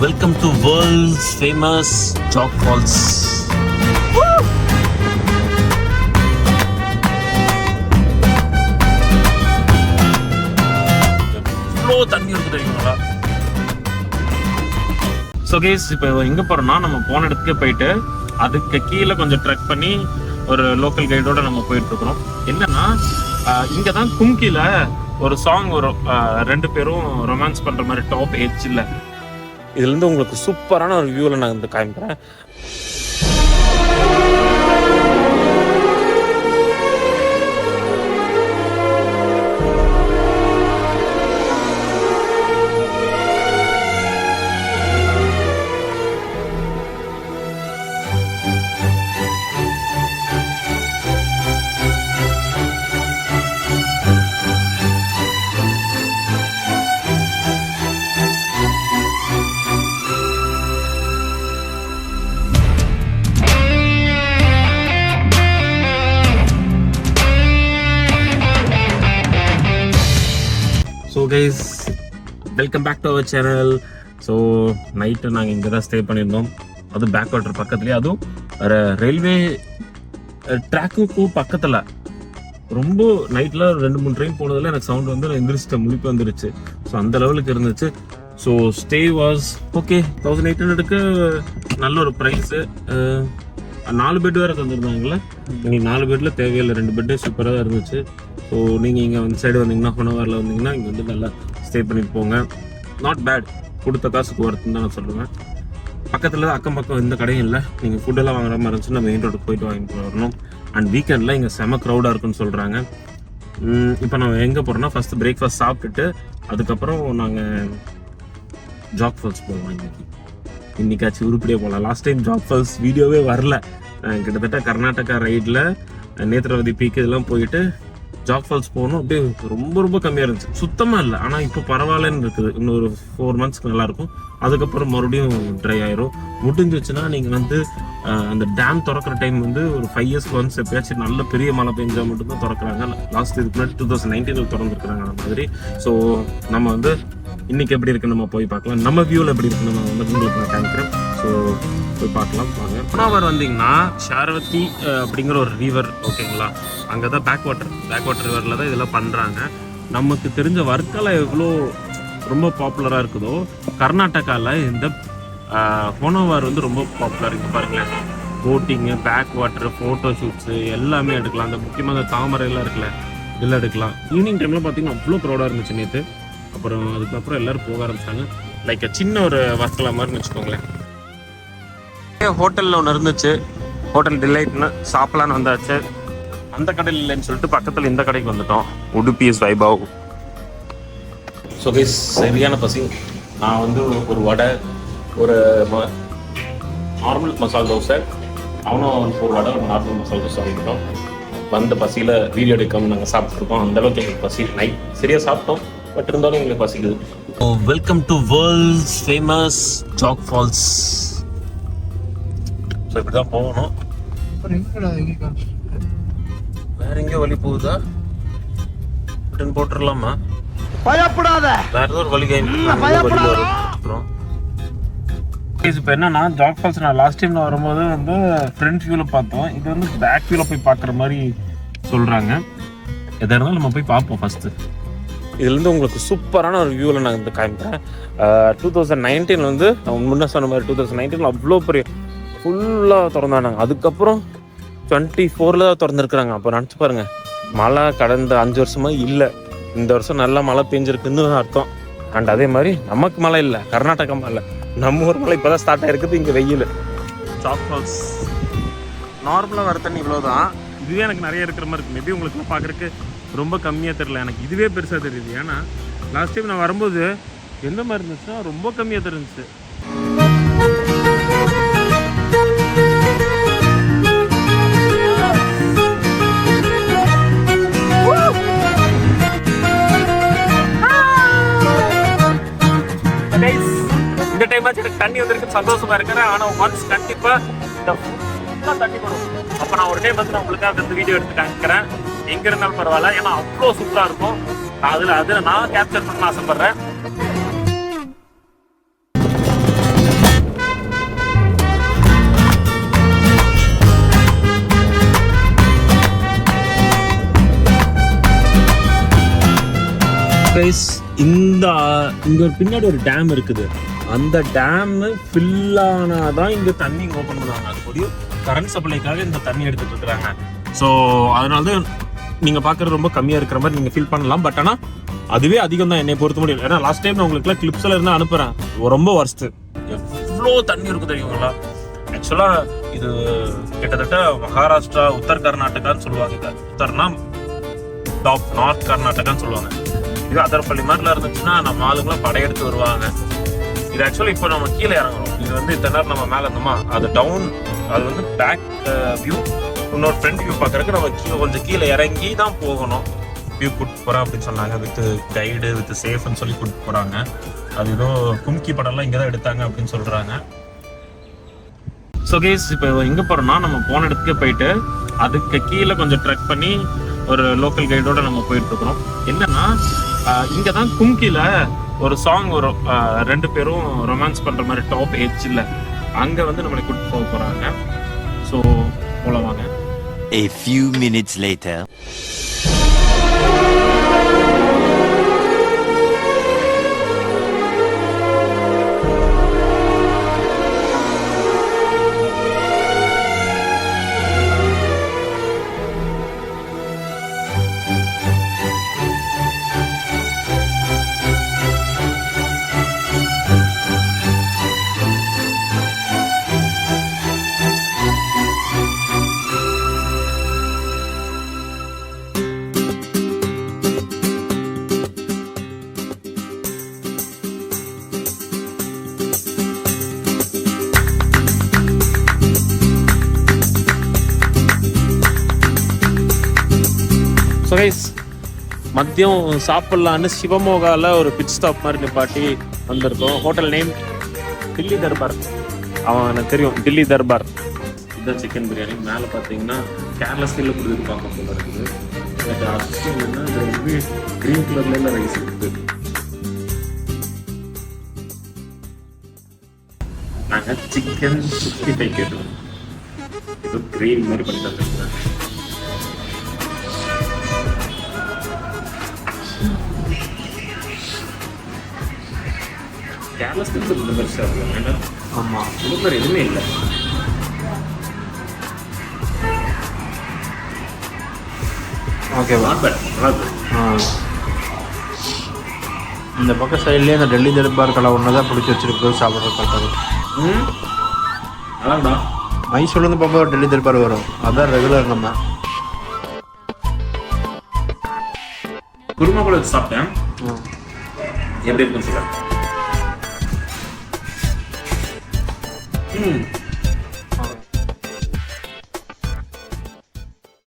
Welcome to world's famous Jog Falls. இவ்வளோ தண்ணி இருக்கு தெரியுங்களா? ஸோ கேஸ் இப்போ எங்கே போகிறோம்னா நம்ம போன இடத்துக்கே போயிட்டு அதுக்கு கீழே கொஞ்சம் ட்ரெக் பண்ணி ஒரு லோக்கல் கைடோட நம்ம போயிட்டு இருக்கிறோம். என்னன்னா இங்கே தான் கும்கில ஒரு சாங் வரும், ரெண்டு பேரும் ரொமான்ஸ் பண்ணுற மாதிரி டாப் எட்ஜில். இதுலேருந்து உங்களுக்கு சூப்பரான ஒரு வியூவில் நான் வந்து காமிக்கிறேன். So guys, welcome back to our channel. So night நாங்கள் இங்கே தான் ஸ்டே பண்ணியிருந்தோம், அதுவும் பேக் வாட்டர் பக்கத்துலேயே, அதுவும் ரயில்வே ட்ராக்குக்கும் பக்கத்தில். ரொம்ப நைட்டில் 2-3 ட்ரெயின் போனதில் எனக்கு சவுண்ட் வந்து எந்திரிச்சிட்டேன், முழிப்பு வந்துருச்சு. ஸோ அந்த லெவலுக்கு இருந்துச்சு. So stay was okay. 1800க்கு நல்ல ஒரு ப்ரைஸு. 4 பெட் வேறு தந்துருந்தாங்களே. நீங்கள் 4 பெட்டில் தேவையில்லை, 2 பெட்டே சூப்பராக தான் இருந்துச்சு. ஸோ நீங்கள் இங்கே அந்த சைடு வந்தீங்கன்னா, ஹொனவாரில் வந்தீங்கன்னா இங்கே வந்து நல்லா ஸ்டே பண்ணிட்டு போங்க. நாட் பேட், கொடுத்த காசுக்கு ஒர்த்துன்னு தான் நான் சொல்லுவேன். பக்கத்தில் அக்கம் பக்கம் எந்த கடையும் இல்லை. நீங்கள் ஃபுட்டெல்லாம் வாங்குற மாதிரி இருந்துச்சுன்னா மெயின் ரோடுக்கு போயிட்டு வாங்கிட்டு வரணும். அண்ட் வீக்கெண்டில் இங்கே செம க்ரௌடாக இருக்குன்னு சொல்கிறாங்க. இப்போ நான் எங்கே போகிறோன்னா, ஃபஸ்ட்டு பிரேக்ஃபாஸ்ட் சாப்பிட்டுட்டு அதுக்கப்புறம் நாங்கள் ஜாக் ஃபால்ஸ் போவோம். இன்னைக்காச்சும் உருப்படியாக போகலாம். லாஸ்ட் டைம் ஜாக் ஃபால்ஸ் வீடியோவே வரல. கிட்டத்தட்ட கர்நாடகா ரைடில் நேத்ராவதி பீக் இதெல்லாம் போயிட்டு ஜாக் ஃபால்ஸ் போகணும். அப்படியே ரொம்ப கம்மியாக இருந்துச்சு, சுத்தமாக இல்லை. ஆனால் இப்போ பரவாயில்லன்னு இருக்குது. இன்னும் ஒரு 4 மந்த்ஸ்க்கு நல்லாயிருக்கும். அதுக்கப்புறம் மறுபடியும் ட்ரை ஆயிரும். முடிஞ்சிச்சுன்னா நீங்கள் வந்து அந்த டேம் திறக்கிற டைம் வந்து ஒரு 5 இயர்ஸ்க்கு ஒன்ஸ் எப்பயாச்சும் நல்ல பெரிய மழை பெஞ்சால் மட்டும்தான் திறக்கிறாங்க. லாஸ்ட் இதுக்கு முன்னாடி 2019 திறந்துருக்குறாங்க அந்த மாதிரி. ஸோ நம்ம வந்து இன்னைக்கு எப்படி இருக்குன்னு நம்ம போய் பார்க்கலாம். நம்ம வியூவில் எப்படி இருக்குன்னு நான் வந்து உங்களுக்கு நான் காமிக்கிறேன். ஸோ போய் பார்க்கலாம் வாங்க. ஹொனவார் வந்தீங்கன்னா ஷாரவதி அப்படிங்கிற ஒரு ரிவர், ஓகேங்களா? அங்கே தான் பேக் வாட்டர் ரிவரில் தான் இதெல்லாம் பண்ணுறாங்க. நமக்கு தெரிஞ்ச வர்க்கலா எவ்வளோ ரொம்ப பாப்புலராக இருக்குதோ, கர்நாடகாவில் இந்த ஹொனவார் வந்து ரொம்ப பாப்புலர் இருக்குது. பாருங்களேன், போட்டிங்கு, பேக் வாட்டர், ஃபோட்டோ ஷூட்ஸு எல்லாமே எடுக்கலாம். அந்த முக்கியமாக அந்த தாமரையெல்லாம் இருக்குல்ல, இதெல்லாம் எடுக்கலாம். ஈவினிங் டைமில் பார்த்தீங்கன்னா அவ்வளோ க்ரௌடாக இருந்துச்சு நேற்று. அப்புறம் அதுக்கப்புறம் எல்லோரும் போக ஆரம்பிச்சிட்டாங்க. லைக் சின்ன ஒரு வர்க்கலா மாதிரின்னு வச்சுக்கோங்களேன். ஹோட்டலில் ஒன்று இருந்துச்சு, ஹோட்டல் டிலைட்னு சாப்பிடலான்னு வந்தாச்சு. அந்த கடையில் இல்லைன்னு சொல்லிட்டு பக்கத்தில் இந்த கடைக்கு வந்துட்டோம், உடுபிஎஸ் வைபவ். ஸோ கைஸ், சரியான பசி. நான் வந்து ஒரு வடை, ஒரு நார்மல் மசாலா தோசை, அவனும் ஒரு வடை, ஒரு நார்மல் மசாலா தோசை வாங்கிட்டோம். வந்த பசியில் வீடியோ எடுக்காமல் நாங்கள் சாப்பிட்ருக்கோம். அந்தளவுக்கு எங்களுக்கு பசி. நைட் சரியாக சாப்பிட்டோம், பட் இருந்தாலும் எங்களுக்கு பசிக்குது. Welcome to world's famous Jog Falls. So இப்படி தான் போகணும். வேற எங்கேயோ வழி போகுதா? ரிட்டன் போட்டுடலாமா? பயப்படாத, வேற ஏதோ ஒரு வழி அப்புறம் இப்போ என்னன்னா, ஜாக் ஃபால்ஸ் நான் லாஸ்ட் டைம் நான் வரும்போது வந்து ஃப்ரண்ட் வியூவில் பார்த்தோம். இது வந்து பேக் வியூவில் போய் பார்க்குற மாதிரி சொல்கிறாங்க. எதாக இருந்தாலும் நம்ம போய் பார்ப்போம் ஃபஸ்ட்டு. இதுலேருந்து உங்களுக்கு சூப்பரான ஒரு வியூவில் நான் வந்து காமிக்கிறேன். 2019 வந்து நான் முன்னே சொன்ன மாதிரி 2019 அவ்வளோ பெரிய ஃபுல்லாக திறந்தானாங்க. அதுக்கப்புறம் 24 தான் திறந்துருக்குறாங்க. அப்போ நினச்சி பாருங்கள், மழை கடந்த 5 வருஷமாக இல்லை. இந்த வருஷம் நல்லா மழை பெஞ்சிருக்குன்னு அர்த்தம். அண்ட் அதே மாதிரி நமக்கு மழை இல்லை, கர்நாடகா மழை, நம்ம ஊர் மழை இப்போ தான் ஸ்டார்ட் ஆகிருக்குது. இங்கே வெயில். ஜாக் ஃபால்ஸ் நார்மலாக வர தண்ணி இவ்வளோ தான். இதுவே எனக்கு நிறைய இருக்கிற மாதிரி இருக்குது. மேபி உங்களுக்கு பார்க்குறதுக்கு ரொம்ப கம்மியாக தெரியல, எனக்கு இதுவே பெருசாக தெரியுது. ஏன்னா லாஸ்ட் டைம் நான் வரும்போது எந்த மாதிரி இருந்துச்சுன்னா ரொம்ப கம்மியாக தெரிஞ்சிச்சு. இந்த டைம் எனக்கு தண்ணி வந்திருக்கு, சந்தோஷமா இருக்கிறேன். ஆனால் ஒன்ஸ் கண்டிப்பாக இந்த ஃபுல்லாக தண்ணி வரும். அப்போ நான் ஒரு டைம் வந்து நான் உங்களுக்காக அந்த வீடியோ எடுத்து காமிக்கிறேன். எங்கே இருந்தாலும் பரவாயில்ல, ஏன்னா அவ்வளோ சூப்பராக இருக்கும். அதில் நான் கேப்சர் பண்ண ஆசைப்படுறேன். கைஸ் இங்க ஒரு பின்னாடி ஒரு டேம் இருக்குது. அந்த டேம் ஃபில் ஆனாதான் இங்க தண்ணி ஓப்பன் பண்ணுவாங்க. அதுபடி கரண்ட் சப்ளைக்காக இந்த தண்ணி எடுத்துட்டு இருக்கிறாங்க. ஸோ அதனால தான் நீங்க பாக்குறது ரொம்ப கம்மியா இருக்கிற மாதிரி நீங்க ஃபீல் பண்ணலாம். பட் ஆனா அதுவே அதிகம் தான் என்னை பொறுத்த முடியும். ஏன்னா லாஸ்ட் டைம் நான் உங்களுக்கு கிளிப்ஸ்ல இருந்து அனுப்புறேன். ரொம்ப வர்ஸ்ட். எவ்வளோ தண்ணி இருக்கு தெரியுங்களா? ஆக்சுவலா இது கிட்டத்தட்ட மகாராஷ்டிரா, உத்தர் கர்நாடகான்னு சொல்லுவாங்க. உத்தர்னா டாப், நார்த் கர்நாடகான்னு சொல்லுவாங்க. இது அதர்பள்ளி மாதிரிலாம் இருந்துச்சுன்னா நம்ம ஆளுங்களாம் படையெடுத்து வருவாங்க. இது ஆக்சுவலி இப்போ நம்ம கீழே இறங்குறோம். இது வந்து இத்தனை நேரம் நம்ம மேலே இருந்தோமா, அது டவுன், அது வந்து பேக் வியூ. இன்னொரு ஃப்ரண்ட் வியூ பார்க்கறதுக்கு நம்ம கொஞ்சம் கீழே இறங்கி தான் போகணும். வியூ கூப்பிட்டு போகிறேன் அப்படின்னு சொன்னாங்க. வித் கைடு, வித் சேஃப்னு சொல்லி கூப்பிட்டு போகிறாங்க. அது ஏதோ கும்கி படம்லாம் இங்கே தான் எடுத்தாங்க அப்படின்னு சொல்கிறாங்க. ஸோ கேஸ் இப்போ எங்கே போகிறோம்னா, நம்ம போன இடத்துக்கே போயிட்டு அதுக்கு கீழே கொஞ்சம் ட்ரெக் பண்ணி ஒரு லோக்கல் கைடோட நம்ம போயிட்டு இருக்கிறோம். என்னன்னா இங்கே தான் கும்கியில் ஒரு சாங் வரும். 2 பேரும் ரொமான்ஸ் பண்ணுற மாதிரி டாப் எட்ஜில் அங்கே வந்து நம்மளை கூப்பிட்டு போக போகிறாங்க. ஸோ போகலாம் வாங்க. A few minutes later. So guys மதியம் சாப்பிட்லான்னு சிவமோகாவில் ஒரு பிட் ஸ்டாப் மாதிரி நிப்பாட்டி வந்திருக்கோம். Hotel name Delhi Darbar. அவன் எனக்கு தெரியும், டில்லி தர்பார். இதுதான் சிக்கன் பிரியாணி. மேலே பார்த்தீங்கன்னா கேரளா ஸ்டைலில் கொடுத்துட்டு பார்க்க போல இருக்குது. எனக்கு அசிஸ்டன்ட்னா க்ரீன் கலர்ல ரைஸ் இருக்குது. நாங்கள் சிக்கன் 65 கேட்டோம். இது கிரேவி மாதிரி பண்ணி தந்துருக்கேன். கேரளா ஸ்டைல் இந்த பெருசாக இருக்கும். ஏன்னா ஆமாம், உளுந்தர் எதுவுமே இல்லை. Okay, not bad. இந்த பக்கம் சைட்லேயே இந்த டெல்லி தர்பார் கடை ஒன்று தான் பிடிச்சி வச்சிருக்கு சாப்பிட்றது. அதான்டா மைசூர்லேருந்து போகும்போது டெல்லி தர்பார் வரும். அதான் ரெகுலர். நம்ம குருமா கூட வச்சு சாப்பிட்டேன். எப்படி இருக்குன்னு சொல்கிறேன்.